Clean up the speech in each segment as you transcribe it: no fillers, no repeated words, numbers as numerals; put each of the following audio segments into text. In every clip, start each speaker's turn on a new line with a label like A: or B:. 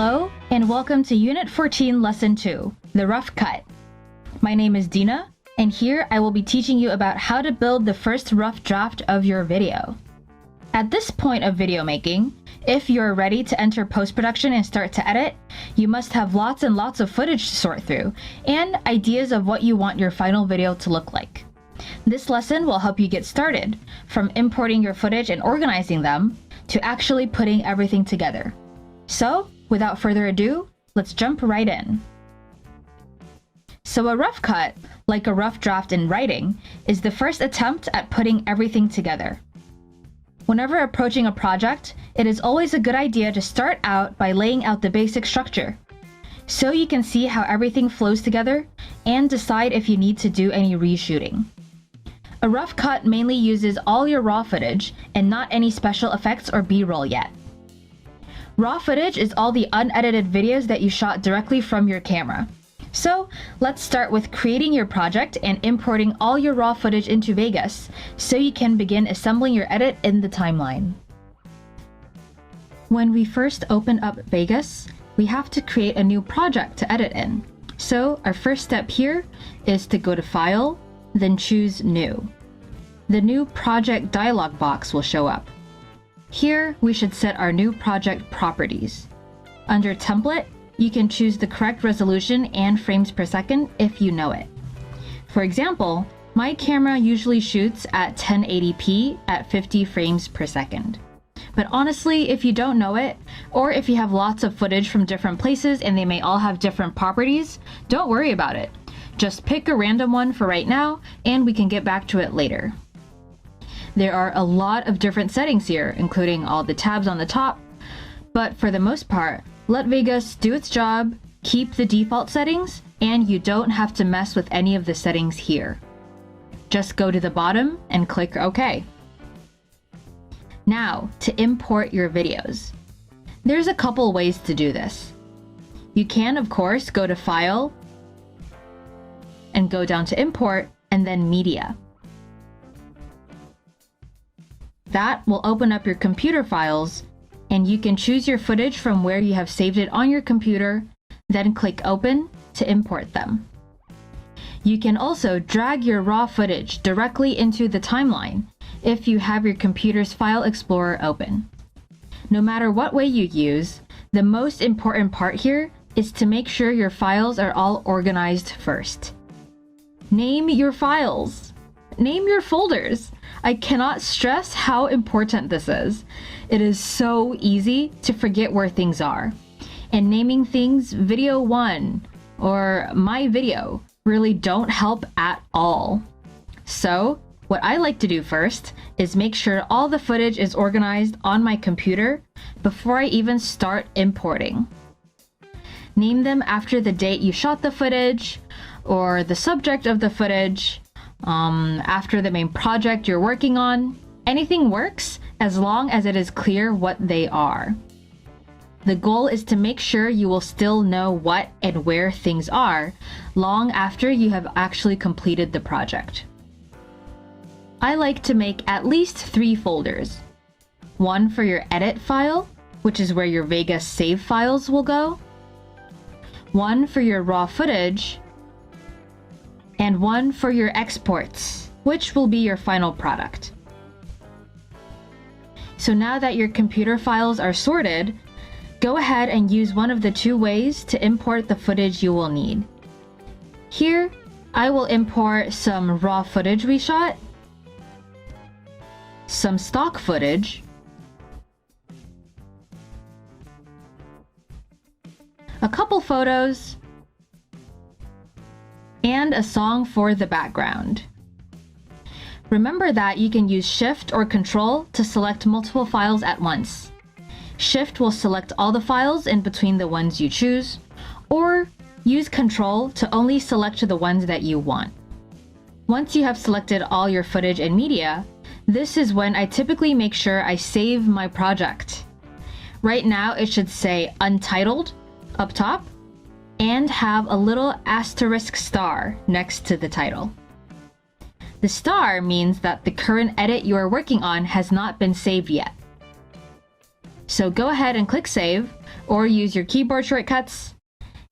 A: Hello, and welcome to Unit 14, Lesson 2, The Rough Cut. My name is Dina, and here I will be teaching you about how to build the first rough draft of your video. At this point of video making, if you're ready to enter post-production and start to edit, you must have lots and lots of footage to sort through, and ideas of what you want your final video to look like. This lesson will help you get started, from importing your footage and organizing them, to actually putting everything together. So, without further ado, let's jump right in. So a rough cut, like a rough draft in writing, is the first attempt at putting everything together. Whenever approaching a project, it is always a good idea to start out by laying out the basic structure, so you can see how everything flows together and decide if you need to do any reshooting. A rough cut mainly uses all your raw footage and not any special effects or B-roll yet. Raw footage is all the unedited videos that you shot directly from your camera. So let's start with creating your project and importing all your raw footage into Vegas so you can begin assembling your edit in the timeline. When we first open up Vegas, we have to create a new project to edit in. So our first step here is to go to File, then choose New. The New Project dialog box will show up. Here, we should set our new project properties. Under Template, you can choose the correct resolution and frames per second if you know it. For example, my camera usually shoots at 1080p at 50 frames per second. But honestly, if you don't know it, or if you have lots of footage from different places and they may all have different properties, don't worry about it. Just pick a random one for right now, and we can get back to it later. There are a lot of different settings here, including all the tabs on the top, but for the most part, let Vegas do its job, keep the default settings, and you don't have to mess with any of the settings here. Just go to the bottom and click OK. Now, to import your videos. There's a couple ways to do this. You can, of course, go to File, and go down to Import, and then Media. That will open up your computer files, and you can choose your footage from where you have saved it on your computer, then click Open to import them. You can also drag your raw footage directly into the timeline if you have your computer's File Explorer open. No matter what way you use, the most important part here is to make sure your files are all organized first. Name your files. Name your folders. I cannot stress how important this is. It is so easy to forget where things are. And naming things Video 1 or My Video really don't help at all. So, what I like to do first is make sure all the footage is organized on my computer before I even start importing. Name them after the date you shot the footage, or the subject of the footage, after the main project you're working on. Anything works as long as it is clear what they are. The goal is to make sure you will still know what and where things are long after you have actually completed the project. I like to make at least 3 folders. One for your edit file, which is where your Vegas save files will go. One for your raw footage, and one for your exports, which will be your final product. So now that your computer files are sorted, go ahead and use one of the 2 ways to import the footage you will need. Here, I will import some raw footage we shot, some stock footage, a couple photos, and a song for the background. Remember that you can use Shift or Control to select multiple files at once. Shift will select all the files in between the ones you choose, or use Control to only select the ones that you want. Once you have selected all your footage and media, this is when I typically make sure I save my project. Right now it should say Untitled up top, and have a little asterisk star next to the title. The star means that the current edit you are working on has not been saved yet. So go ahead and click Save, or use your keyboard shortcuts.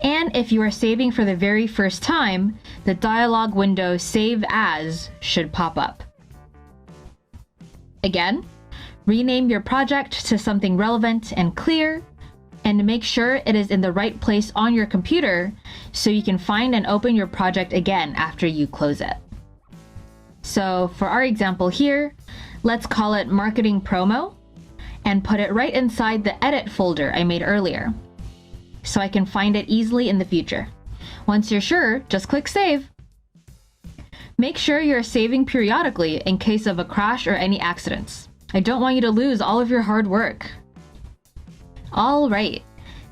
A: And if you are saving for the very first time, the dialog window Save As should pop up. Again, rename your project to something relevant and clear, and make sure it is in the right place on your computer so you can find and open your project again after you close it. So for our example here, let's call it Marketing Promo and put it right inside the Edit folder I made earlier, so I can find it easily in the future. Once you're sure, just click Save. Make sure you're saving periodically in case of a crash or any accidents. I don't want you to lose all of your hard work. Alright,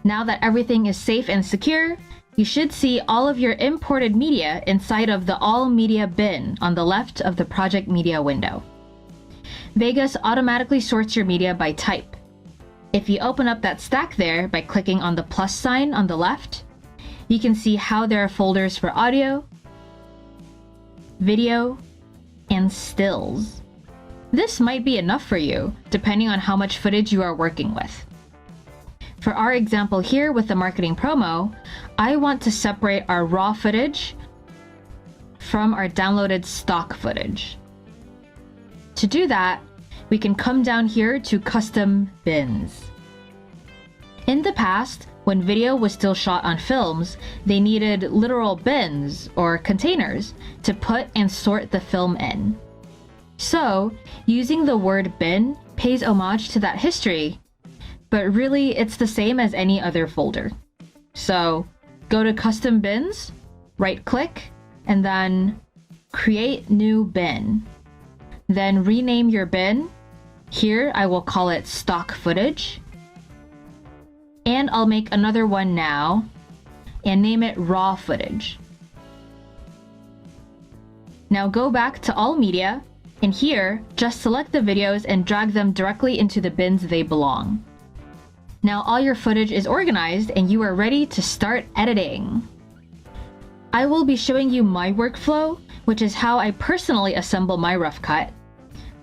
A: now that everything is safe and secure, you should see all of your imported media inside of the All Media bin on the left of the Project Media window. Vegas automatically sorts your media by type. If you open up that stack there by clicking on the plus sign on the left, you can see how there are folders for audio, video, and stills. This might be enough for you, depending on how much footage you are working with. For our example here with the Marketing Promo, I want to separate our raw footage from our downloaded stock footage. To do that, we can come down here to Custom Bins. In the past, when video was still shot on films, they needed literal bins or containers to put and sort the film in. So, using the word bin pays homage to that history, but really it's the same as any other folder. So, go to Custom Bins, right-click, and then Create New Bin. Then rename your bin. Here I will call it Stock Footage. And I'll make another one now and name it Raw Footage. Now go back to All Media, and here just select the videos and drag them directly into the bins they belong. Now all your footage is organized and you are ready to start editing. I will be showing you my workflow, which is how I personally assemble my rough cut.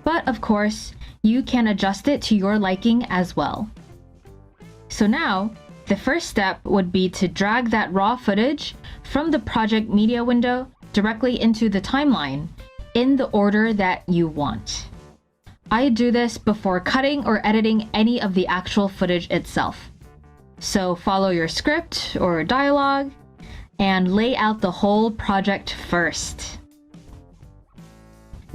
A: But of course, you can adjust it to your liking as well. So now, the first step would be to drag that raw footage from the Project Media window directly into the timeline in the order that you want. I do this before cutting or editing any of the actual footage itself. So follow your script or dialogue and lay out the whole project first.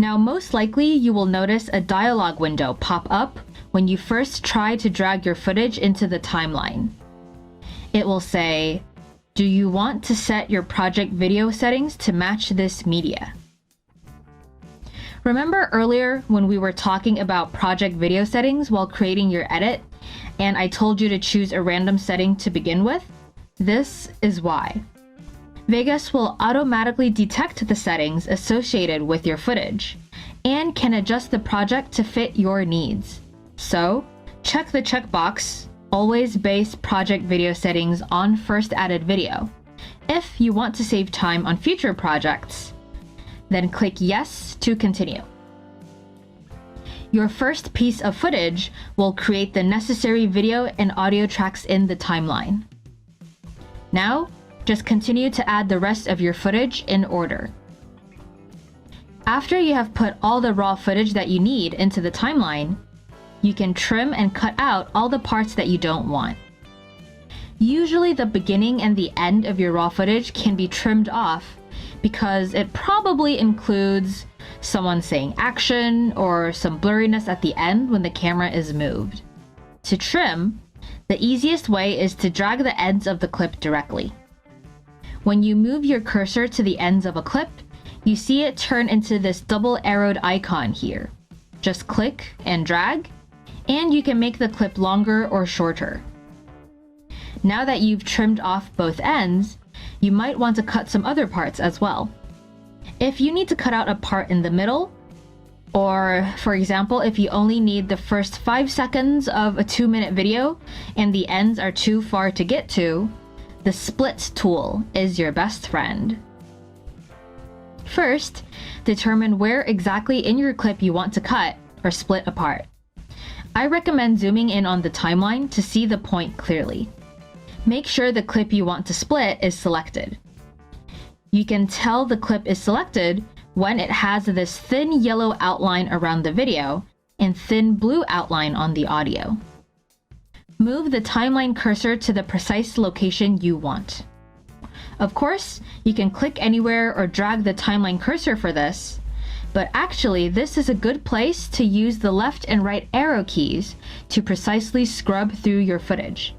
A: Now, most likely you will notice a dialog window pop up when you first try to drag your footage into the timeline. It will say, "Do you want to set your project video settings to match this media?" Remember earlier when we were talking about project video settings while creating your edit, and I told you to choose a random setting to begin with? This is why. Vegas will automatically detect the settings associated with your footage and can adjust the project to fit your needs. So, check the checkbox, Always Base Project Video Settings on First Added Video, if you want to save time on future projects. Then click Yes to continue. Your first piece of footage will create the necessary video and audio tracks in the timeline. Now, just continue to add the rest of your footage in order. After you have put all the raw footage that you need into the timeline, you can trim and cut out all the parts that you don't want. Usually the beginning and the end of your raw footage can be trimmed off because it probably includes someone saying action or some blurriness at the end when the camera is moved. To trim, the easiest way is to drag the ends of the clip directly. When you move your cursor to the ends of a clip, you see it turn into this double arrowed icon here. Just click and drag, and you can make the clip longer or shorter. Now that you've trimmed off both ends, you might want to cut some other parts as well. If you need to cut out a part in the middle, or for example, if you only need the first 5 seconds of a 2-minute video and the ends are too far to get to, the split tool is your best friend. First, determine where exactly in your clip you want to cut or split apart. I recommend zooming in on the timeline to see the point clearly. Make sure the clip you want to split is selected. You can tell the clip is selected when it has this thin yellow outline around the video and thin blue outline on the audio. Move the timeline cursor to the precise location you want. Of course, you can click anywhere or drag the timeline cursor for this, but actually this is a good place to use the left and right arrow keys to precisely scrub through your footage.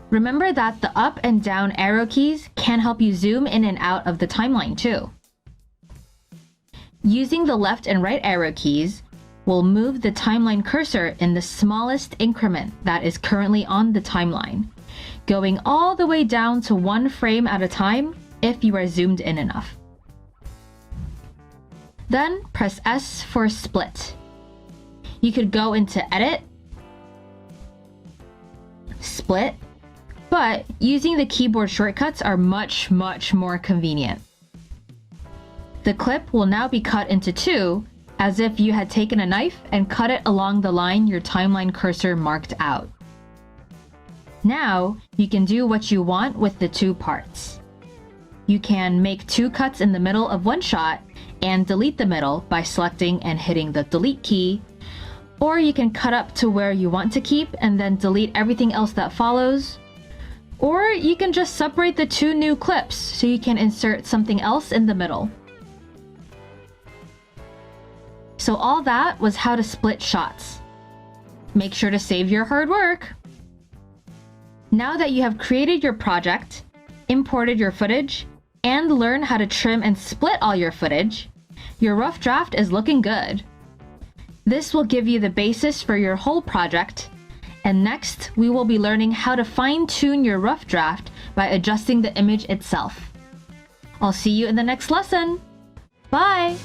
A: Remember that the up and down arrow keys can help you zoom in and out of the timeline too. Using the left and right arrow keys will move the timeline cursor in the smallest increment that is currently on the timeline, going all the way down to 1 frame at a time if you are zoomed in enough. Then press S for split. You could go into Edit, Split, but using the keyboard shortcuts are much more convenient. The clip will now be cut into 2, as if you had taken a knife and cut it along the line your timeline cursor marked out. Now, you can do what you want with the 2 parts. You can make 2 cuts in the middle of one shot and delete the middle by selecting and hitting the delete key, or you can cut up to where you want to keep and then delete everything else that follows. Or you can just separate the 2 new clips so you can insert something else in the middle. So all that was how to split shots. Make sure to save your hard work. Now that you have created your project, imported your footage, and learned how to trim and split all your footage, your rough draft is looking good. This will give you the basis for your whole project. And next, we will be learning how to fine-tune your rough draft by adjusting the image itself. I'll see you in the next lesson. Bye!